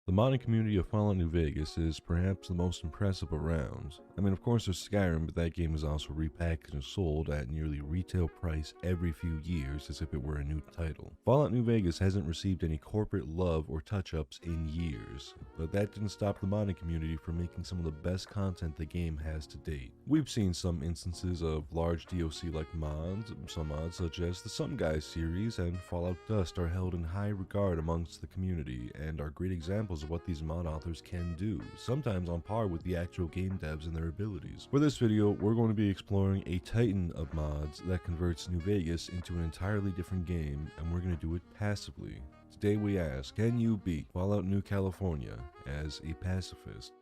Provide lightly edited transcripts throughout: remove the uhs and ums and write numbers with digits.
The modding community of Fallout New Vegas is perhaps the most impressive around. I mean, of course there's Skyrim, but that game is also repackaged and sold at nearly retail price every few years as if it were a new title. Fallout New Vegas hasn't received any corporate love or touch-ups in years, but that didn't stop the modding community from making some of the best content the game has to date. We've seen some instances of large DLC-like mods. Some mods such as the Some Guys series and Fallout Dust are held in high regard amongst the community and are great examples of what these mod authors can do, sometimes on par with the actual game devs and their abilities. For this video, we're going to be exploring a titan of mods that converts New Vegas into an entirely different game, and we're going to do it passively. Today we ask, can you beat Fallout New California as a pacifist?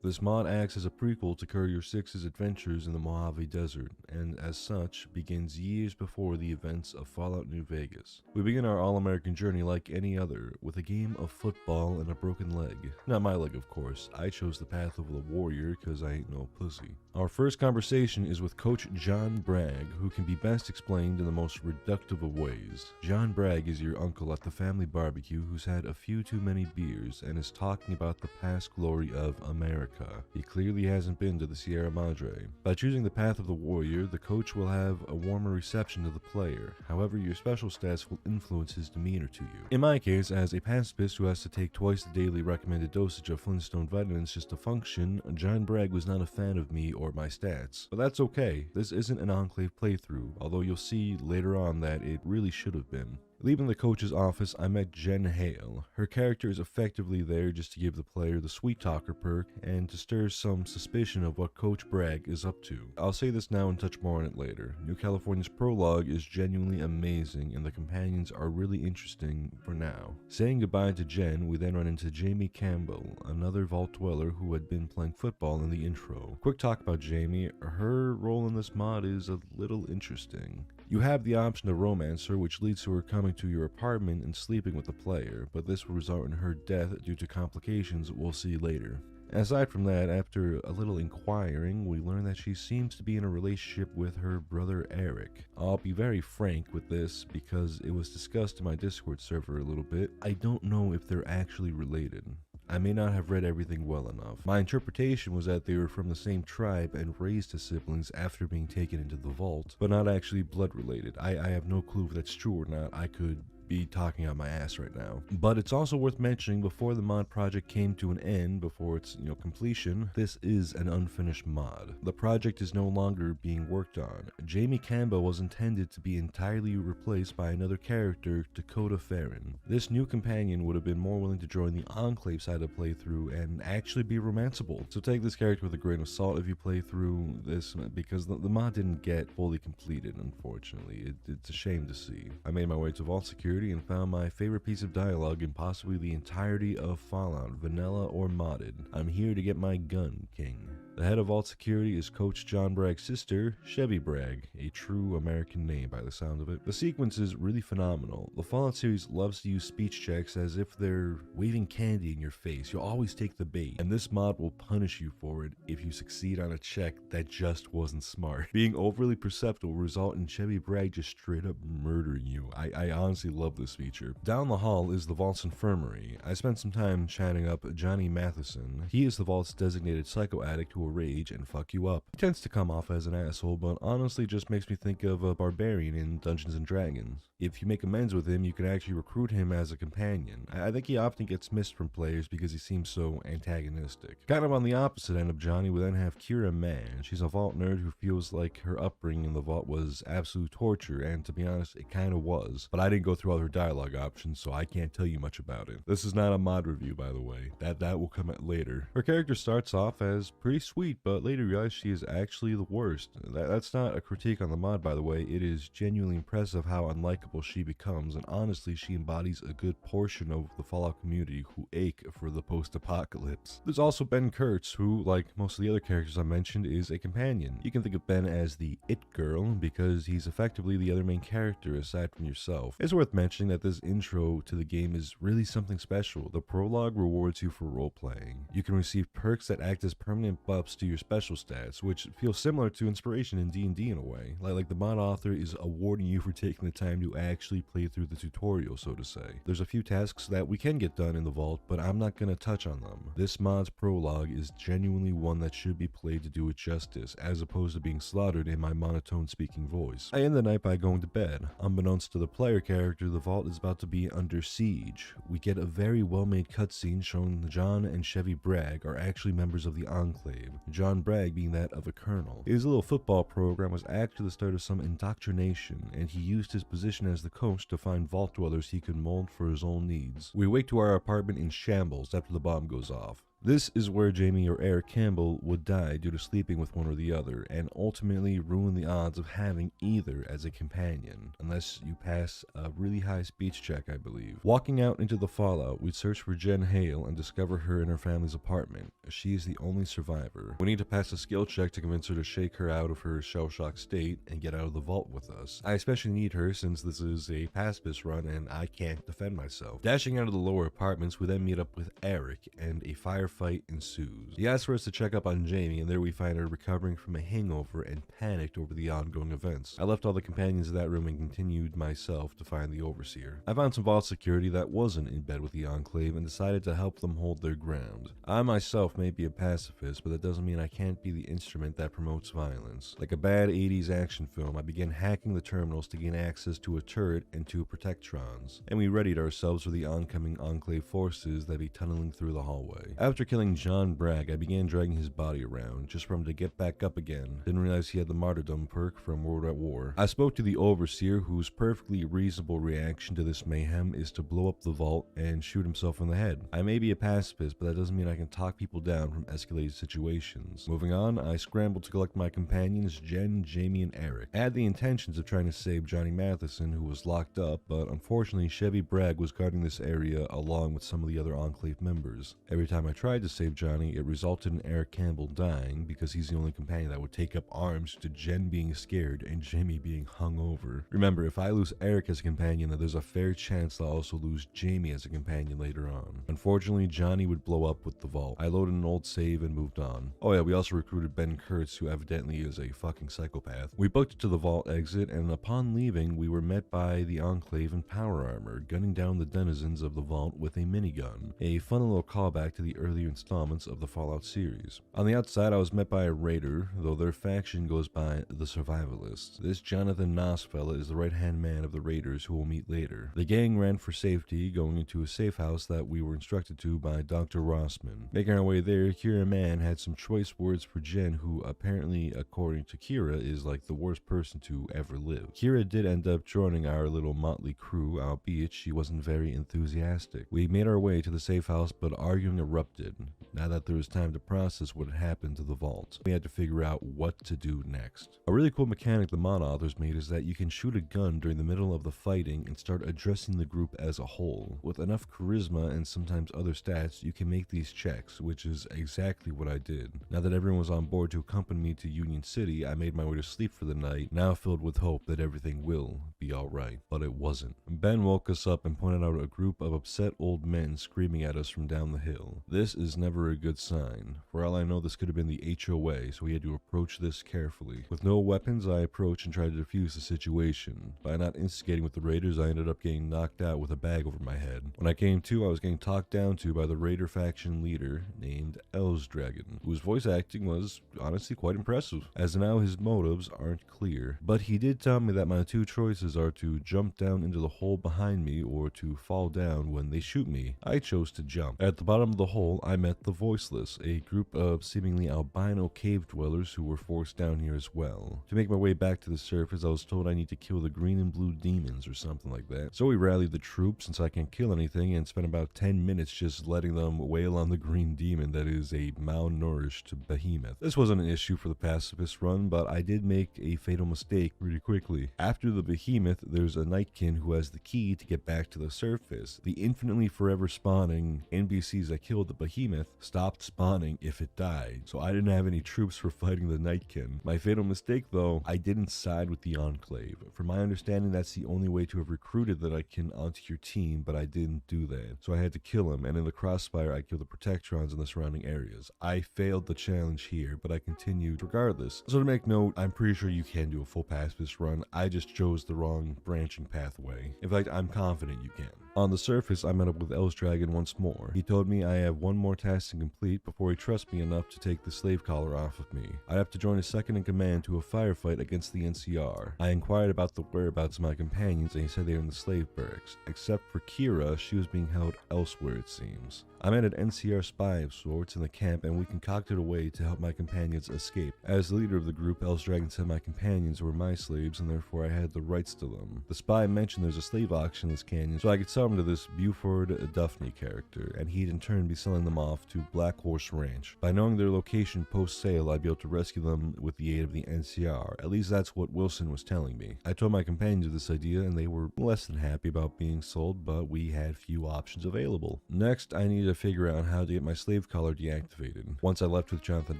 This mod acts as a prequel to Courier 6's adventures in the Mojave Desert, and as such, begins years before the events of Fallout New Vegas. We begin our all-American journey like any other, with a game of football and a broken leg. Not my leg, of course. I chose the path of the warrior because I ain't no pussy. Our first conversation is with Coach John Bragg, who can be best explained in the most reductive of ways. John Bragg is your uncle at the family barbecue who's had a few too many beers and is talking about the past glory of America. He clearly hasn't been to the Sierra Madre. By choosing the path of the warrior, the coach will have a warmer reception to the player. However, your special stats will influence his demeanor to you. In my case, as a pacifist who has to take twice the daily recommended dosage of Flintstone vitamins just to function, John Bragg was not a fan of me or my stats. But that's okay. This isn't an Enclave playthrough, although you'll see later on that it really should have been. Leaving the coach's office, I met Jen Hale. Her character is effectively there just to give the player the sweet talker perk and to stir some suspicion of what Coach Bragg is up to. I'll say this now and touch more on it later. New California's prologue is genuinely amazing and the companions are really interesting for now. Saying goodbye to Jen, we then run into Jamie Campbell, another vault dweller who had been playing football in the intro. Quick talk about Jamie. Her role in this mod is a little interesting. You have the option to romance her, which leads to her coming to your apartment and sleeping with the player, but this will result in her death due to complications we'll see later. Aside from that, after a little inquiring, we learn that she seems to be in a relationship with her brother Eric. I'll be very frank with this because it was discussed in my Discord server a little bit. I don't know if they're actually related. I may not have read everything well enough. My interpretation was that they were from the same tribe and raised as siblings after being taken into the vault, but not actually blood related. I have no clue if that's true or not. I could be talking out my ass right now. But it's also worth mentioning, before the mod project came to an end, before its completion, this is an unfinished mod. The project is no longer being worked on. Jamie Campbell was intended to be entirely replaced by another character, Dakota Farron. This new companion would have been more willing to join the Enclave side of playthrough and actually be romanceable. So take this character with a grain of salt if you play through this, because the mod didn't get fully completed, unfortunately. It's a shame to see. I made my way to Vault Security and found my favorite piece of dialogue in possibly the entirety of Fallout, vanilla or modded. I'm here to get my gun, King. The head of Vault Security is Coach John Bragg's sister, Chevy Bragg, a true American name by the sound of it. The sequence is really phenomenal. The Fallout series loves to use speech checks as if they're waving candy in your face. You'll always take the bait, and this mod will punish you for it if you succeed on a check that just wasn't smart. Being overly perceptive will result in Chevy Bragg just straight up murdering you. I honestly love this feature. Down the hall is the Vault's infirmary. I spent some time chatting up Johnny Matheson. He is the Vault's designated psycho addict who will rage and fuck you up. He tends to come off as an asshole, but honestly just makes me think of a barbarian in Dungeons and Dragons. If you make amends with him, you can actually recruit him as a companion. I think he often gets missed from players because he seems so antagonistic. Kind of on the opposite end of Johnny, we then have Kira Mann. She's a Vault nerd who feels like her upbringing in the Vault was absolute torture, and to be honest, it kind of was. But I didn't go through all her dialogue options, so I can't tell you much about it. This is not a mod review, by the way. That will come at later. Her character starts off as pretty sweet, but later realize she is actually the worst. That's not a critique on the mod, by the way. It is genuinely impressive how unlikable she becomes, and honestly, she embodies a good portion of the Fallout community who ache for the post-apocalypse. There's also Ben Kurtz, who, like most of the other characters I mentioned, is a companion. You can think of Ben as the it girl because he's effectively the other main character aside from yourself. It's worth mentioning that this intro to the game is really something special. The prologue rewards you for role-playing. You can receive perks that act as permanent buffs ups to your special stats, which feels similar to Inspiration in D&D in a way. Like the mod author is awarding you for taking the time to actually play through the tutorial, so to say. There's a few tasks that we can get done in the vault, but I'm not going to touch on them. This mod's prologue is genuinely one that should be played to do it justice, as opposed to being slaughtered in my monotone speaking voice. I end the night by going to bed. Unbeknownst to the player character, the vault is about to be under siege. We get a very well-made cutscene showing John and Chevy Bragg are actually members of the Enclave, John Bragg being that of a colonel. His little football program was actually the start of some indoctrination, and he used his position as the coach to find vault dwellers he could mold for his own needs. We wake to our apartment in shambles after the bomb goes off. This is where Jamie or Eric Campbell would die due to sleeping with one or the other, and ultimately ruin the odds of having either as a companion, unless you pass a really high speech check, I believe. Walking out into the fallout, we search for Jen Hale and discover her in her family's apartment. She is the only survivor. We need to pass a skill check to convince her to shake her out of her shell-shocked state and get out of the vault with us. I especially need her since this is a pacifist run and I can't defend myself. Dashing out of the lower apartments, we then meet up with Eric, and a firefight ensues. He asks for us to check up on Jamie, and there we find her recovering from a hangover and panicked over the ongoing events. I left all the companions in that room and continued myself to find the overseer. I found some vault security that wasn't in bed with the Enclave and decided to help them hold their ground. I myself may be a pacifist, but that doesn't mean I can't be the instrument that promotes violence. Like a bad 80s action film, I began hacking the terminals to gain access to a turret and two protectrons, and we readied ourselves for the oncoming Enclave forces that be tunneling through the hallway. After killing John Bragg, I began dragging his body around, just for him to get back up again. Didn't realize he had the martyrdom perk from World at War. I spoke to the Overseer, whose perfectly reasonable reaction to this mayhem is to blow up the vault and shoot himself in the head. I may be a pacifist, but that doesn't mean I can talk people down from escalated situations. Moving on, I scrambled to collect my companions, Jen, Jamie, and Eric. I had the intentions of trying to save Johnny Matheson, who was locked up, but unfortunately Chevy Bragg was guarding this area along with some of the other Enclave members. Every time I tried to save Johnny, it resulted in Eric Campbell dying because he's the only companion that would take up arms to Jen being scared and Jamie being hungover. Remember, if I lose Eric as a companion, then there's a fair chance I'll also lose Jamie as a companion later on. Unfortunately, Johnny would blow up with the vault. I loaded an old save and moved on. Oh yeah, we also recruited Ben Kurtz, who evidently is a fucking psychopath. We booked it to the vault exit, and upon leaving, we were met by the Enclave in power armor, gunning down the denizens of the vault with a minigun. A fun little callback to the earlier installments of the Fallout series. On the outside, I was met by a raider, though their faction goes by the Survivalists. This Jonathan Noss fella is the right-hand man of the raiders who we'll meet later. The gang ran for safety, going into a safe house that we were instructed to by Dr. Rossman. Making our way there, Kira Mann had some choice words for Jen, who apparently, according to Kira, is like the worst person to ever live. Kira did end up joining our little motley crew, albeit she wasn't very enthusiastic. We made our way to the safe house, but arguing erupted. Now that there was time to process what had happened to the vault, we had to figure out what to do next. A really cool mechanic the mod authors made is that you can shoot a gun during the middle of the fighting and start addressing the group as a whole. With enough charisma and sometimes other stats, you can make these checks, which is exactly what I did. Now that everyone was on board to accompany me to Union City, I made my way to sleep for the night, now filled with hope that everything will be alright. But it wasn't. Ben woke us up and pointed out a group of upset old men screaming at us from down the hill. This is never a good sign. For all I know, this could have been the HOA, so we had to approach this carefully. With no weapons, I approached and tried to defuse the situation. By not instigating with the raiders, I ended up getting knocked out with a bag over my head. When I came to, I was getting talked down to by the raider faction leader named Elsdragon, whose voice acting was honestly quite impressive, as now his motives aren't clear. But he did tell me that my two choices are to jump down into the hole behind me or to fall down when they shoot me. I chose to jump. At the bottom of the hole, I met the Voiceless, a group of seemingly albino cave dwellers who were forced down here as well. To make my way back to the surface, I was told I need to kill the green and blue demons or something like that. So we rallied the troops since I can't kill anything and spent about 10 minutes just letting them wail on the green demon that is a malnourished behemoth. This wasn't an issue for the pacifist run, but I did make a fatal mistake pretty quickly. After the behemoth, there's a Nightkin who has the key to get back to the surface. The infinitely forever spawning NPCs that killed the behemoth behemoth stopped spawning if it died, so I didn't have any troops for fighting the Nightkin. My fatal mistake though, I didn't side with the Enclave. From my understanding, that's the only way to have recruited the Nightkin onto your team, but I didn't do that. So I had to kill him, and in the crossfire I killed the Protectrons in the surrounding areas. I failed the challenge here, but I continued regardless. So to make note, I'm pretty sure you can do a full pacifist run. I just chose the wrong branching pathway. In fact, I'm confident you can. On the surface, I met up with El's Dragon once more. He told me I have one more task to complete before he trusts me enough to take the slave collar off of me. I'd have to join a second in command to a firefight against the NCR. I inquired about the whereabouts of my companions, and he said they were in the slave barracks. Except for Kira, she was being held elsewhere, it seems. I met an NCR spy of sorts in the camp, and we concocted a way to help my companions escape. As the leader of the group, El's Dragon said my companions were my slaves, and therefore I had the rights to them. The spy mentioned there's a slave auction in this canyon, so I could sell them to this Buford Duffney character, and he'd in turn be selling them off to Black Horse Ranch. By knowing their location post-sale, I'd be able to rescue them with the aid of the NCR. At least that's what Wilson was telling me. I told my companions of this idea, and they were less than happy about being sold, but we had few options available. Next, I needed to figure out how to get my slave collar deactivated. Once I left with Jonathan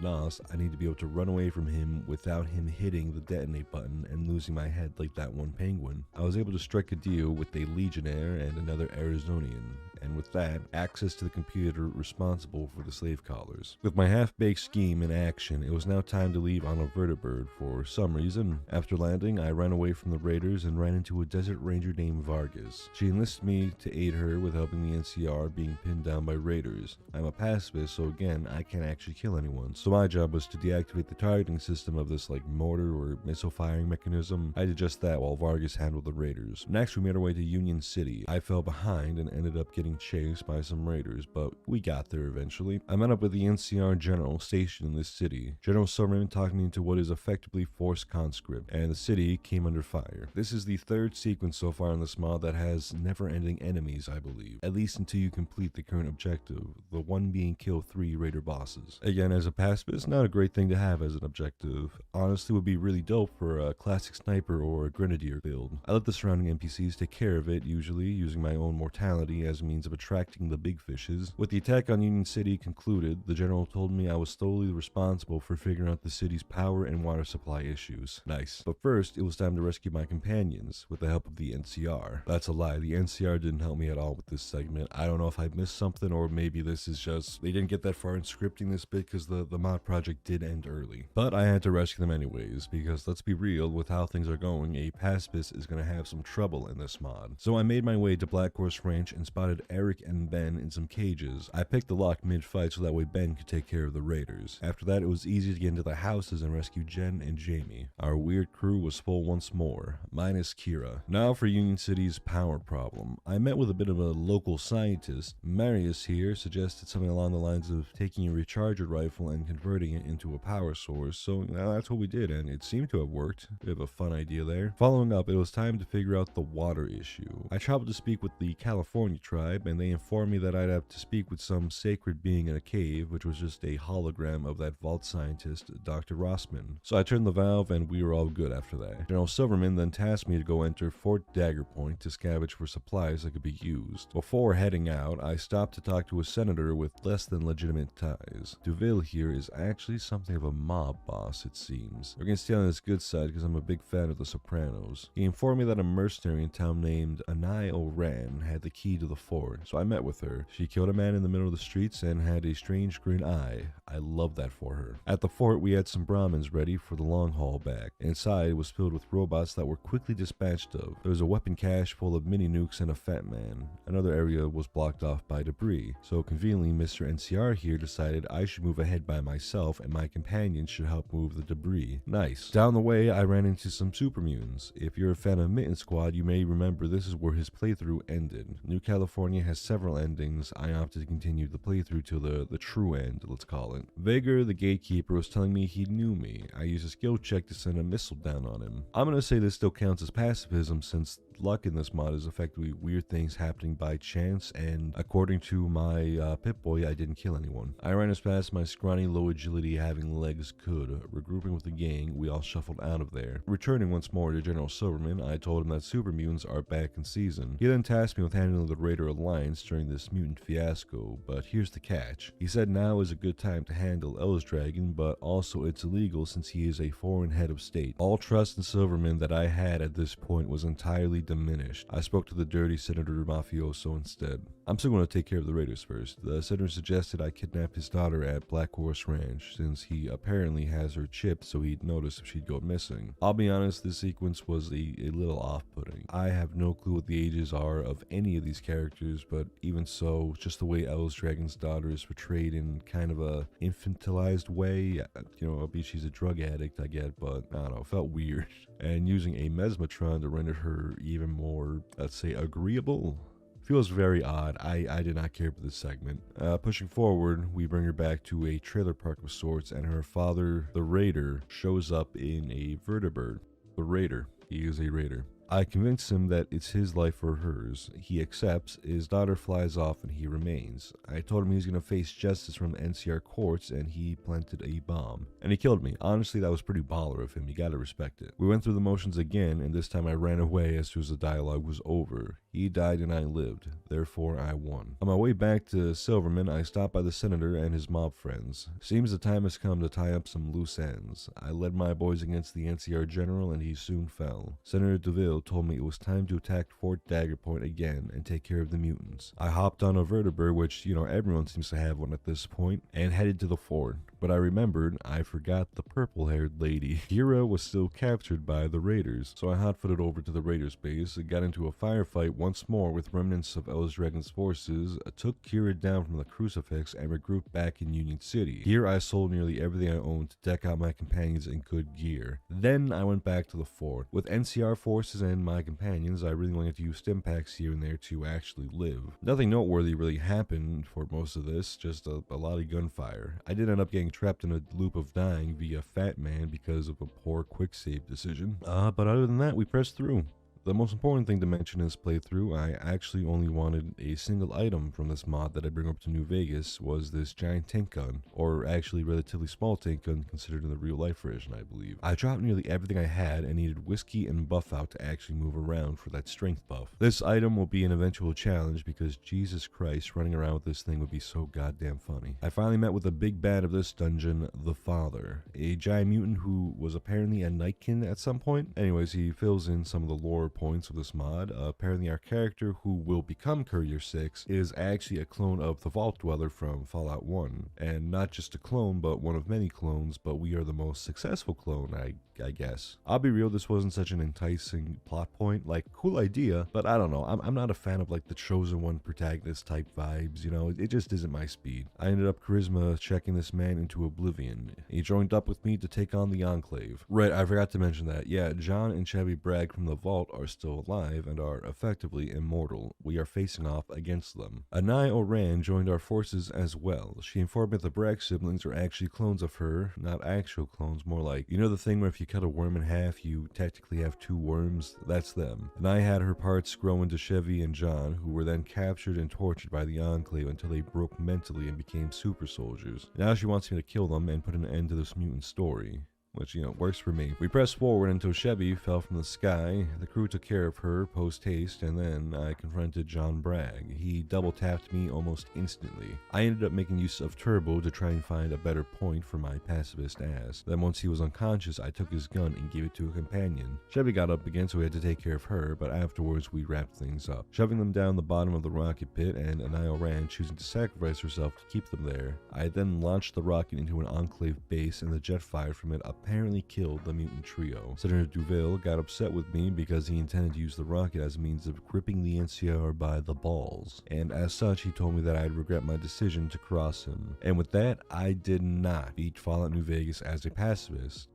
Noss, I need to be able to run away from him without him hitting the detonate button and losing my head like that one penguin. I was able to strike a deal with a Legionnaire and another Arizonian, and with that, access to the computer responsible for the slave collars. With my half-baked scheme in action, it was now time to leave on a vertibird for some reason. After landing, I ran away from the raiders and ran into a desert ranger named Vargas. She enlisted me to aid her with helping the NCR being pinned down by raiders. I'm a pacifist, so again, I can't actually kill anyone. So my job was to deactivate the targeting system of this mortar or missile firing mechanism. I did just that while Vargas handled the raiders. Next, we made our way to Union City. I fell behind and ended up getting chased by some raiders, but we got there eventually. I met up with the NCR general stationed in this city. General Silverman talked me into what is effectively forced conscript, and the city came under fire. This is the third sequence so far in this mod that has never-ending enemies, I believe, at least until you complete the current objective, the one being kill 3 raider bosses. Again, as a pacifist, not a great thing to have as an objective. Honestly, would be really dope for a classic sniper or a grenadier build. I let the surrounding NPCs take care of it, usually using my own mortality as a means of attracting the big fishes. With the attack on Union City concluded, the general told me I was solely responsible for figuring out the city's power and water supply issues. Nice. But first, it was time to rescue my companions with the help of the NCR. That's a lie. The NCR didn't help me at all with this segment. I don't know if I missed something, or maybe this is just they didn't get that far in scripting this bit because the mod project did end early. But I had to rescue them anyways, because let's be real, with how things are going, a pacifist is going to have some trouble in this mod. So I made my way to Black Horse Ranch and spotted Eric and Ben in some cages. I picked the lock mid-fight so that way Ben could take care of the raiders. After that, it was easy to get into the houses and rescue Jen and Jamie. Our weird crew was full once more, minus Kira. Now for Union City's power problem. I met with a bit of a local scientist. Marius here suggested something along the lines of taking a recharger rifle and converting it into a power source, so that's what we did, and it seemed to have worked. Bit of a fun idea there. Following up, it was time to figure out the water issue. I traveled to speak with the California tribe, and they informed me that I'd have to speak with some sacred being in a cave, which was just a hologram of that vault scientist, Dr. Rossman. So I turned the valve, and we were all good after that. General Silverman then tasked me to go enter Fort Dagger Point to scavenge for supplies that could be used. Before heading out, I stopped to talk to a senator with less than legitimate ties. Duville here is actually something of a mob boss, it seems. We're gonna stay on his good side because I'm a big fan of The Sopranos. He informed me that a mercenary in town named Anai Oran had the key to the fort, so I met with her. She killed a man in the middle of the streets and had a strange green eye. I love that for her. At the fort, we had some Brahmins ready for the long haul back. Inside was filled with robots that were quickly dispatched of. There was a weapon cache full of mini nukes and a fat man. Another area was blocked off by debris, so conveniently Mr. NCR here decided I should move ahead by myself and my companions should help move the debris. Nice. Down the way, I ran into some super mutants. If you're a fan of Mitten Squad, you may remember this is where his playthrough ended. New California has several endings. I opted to continue the playthrough to the true end, let's call it. Vager, the gatekeeper, was telling me he knew me. I used a skill check to send a missile down on him. I'm gonna say this still counts as pacifism since luck in this mod is effectively weird things happening by chance, and according to my Pip-Boy, I didn't kill anyone. I ran as fast as my scrawny, low agility having legs could. Regrouping with the gang, we all shuffled out of there. Returning once more to General Silverman, I told him that super mutants are back in season. He then tasked me with handling the Raider Alliance during this mutant fiasco, but here's the catch. He said now is a good time to handle Ellis Dragon, but also it's illegal since he is a foreign head of state. All trust in Silverman that I had at this point was entirely diminished. I spoke to the dirty Senator Mafioso instead. I'm still going to take care of the Raiders first. The senator suggested I kidnap his daughter at Black Horse Ranch, since he apparently has her chip so he'd notice if she'd go missing. I'll be honest, this sequence was a little off-putting. I have no clue what the ages are of any of these characters, but even so, just the way Ellis Dragon's daughter is portrayed in kind of a infantilized way, albeit she's a drug addict, I get, but I don't know, felt weird. And using a mesmatron to render her even more, let's say, agreeable, feels very odd. I did not care for this segment. Pushing forward, we bring her back to a trailer park of sorts, and her father, the Raider, shows up in a vertibird. The Raider. He is a Raider. I convince him that it's his life or hers. He accepts, his daughter flies off, and he remains. I told him he was going to face justice from the NCR courts, and he planted a bomb. And he killed me. Honestly, that was pretty baller of him. You gotta respect it. We went through the motions again, and this time I ran away as soon as the dialogue was over. He died and I lived. Therefore, I won. On my way back to Silverman, I stopped by the senator and his mob friends. Seems the time has come to tie up some loose ends. I led my boys against the NCR general, and he soon fell. Senator DeVille told me it was time to attack Fort Dagger Point again and take care of the mutants. I hopped on a vertibird, which, everyone seems to have one at this point, and headed to the fort. But I remembered I forgot the purple-haired lady. Kira was still captured by the Raiders, so I hot-footed over to the Raiders base, got into a firefight once more with remnants of Ellis Dragon's forces, took Kira down from the crucifix, and regrouped back in Union City. Here I sold nearly everything I owned to deck out my companions in good gear. Then I went back to the fort. With NCR forces and my companions, I really wanted to use stim packs here and there to actually live. Nothing noteworthy really happened for most of this, just a lot of gunfire. I did end up getting trapped in a loop of dying via Fat Man because of a poor quick save decision. But other than that, we pressed through. The most important thing to mention in this playthrough, I actually only wanted a single item from this mod that I bring up to New Vegas, was this giant tank gun, or actually relatively small tank gun considered in the real life version, I believe. I dropped nearly everything I had and needed whiskey and buff out to actually move around for that strength buff. This item will be an eventual challenge because Jesus Christ, running around with this thing would be so goddamn funny. I finally met with the big bad of this dungeon, the Father, a giant mutant who was apparently a Nightkin at some point. Anyways, he fills in some of the lore points of this mod. Apparently our character, who will become Courier 6, is actually a clone of the Vault Dweller from Fallout 1. And not just a clone, but one of many clones, but we are the most successful clone, I guess. I'll be real, this wasn't such an enticing plot point. Like, cool idea, but I don't know. I'm not a fan of like the Chosen One protagonist type vibes, it just isn't my speed. I ended up charisma checking this man into oblivion. He joined up with me to take on the Enclave. Right, I forgot to mention that. Yeah, John and Chevy Bragg from the Vault are still alive and are effectively immortal. We are facing off against them. Anai Oran joined our forces as well. She informed me that the Bragg siblings are actually clones of her, not actual clones, more like, the thing where if you cut a worm in half, you technically have two worms? That's them. And I had her parts grow into Chevy and John, who were then captured and tortured by the Enclave until they broke mentally and became super soldiers. Now she wants me to kill them and put an end to this mutant story. Which, works for me. We pressed forward until Chevy fell from the sky. The crew took care of her post-haste, and then I confronted John Bragg. He double-tapped me almost instantly. I ended up making use of Turbo to try and find a better point for my pacifist ass. Then once he was unconscious, I took his gun and gave it to a companion. Chevy got up again, so we had to take care of her, but afterwards we wrapped things up, shoving them down the bottom of the rocket pit, and Anai Oran choosing to sacrifice herself to keep them there. I then launched the rocket into an Enclave base, and the jet fire from it apparently killed the mutant trio. Senator Duville got upset with me because he intended to use the rocket as a means of gripping the NCR by the balls, and as such he told me that I'd regret my decision to cross him. And with that, I did not beat Fallout New Vegas as a pacifist.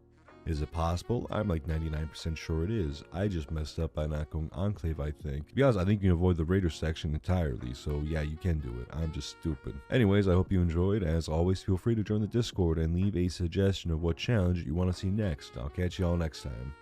Is it possible? I'm like 99% sure it is. I just messed up by not going Enclave, I think. To be honest, I think you can avoid the Raider section entirely, so yeah, you can do it. I'm just stupid. Anyways, I hope you enjoyed. As always, feel free to join the Discord and leave a suggestion of what challenge you want to see next. I'll catch you all next time.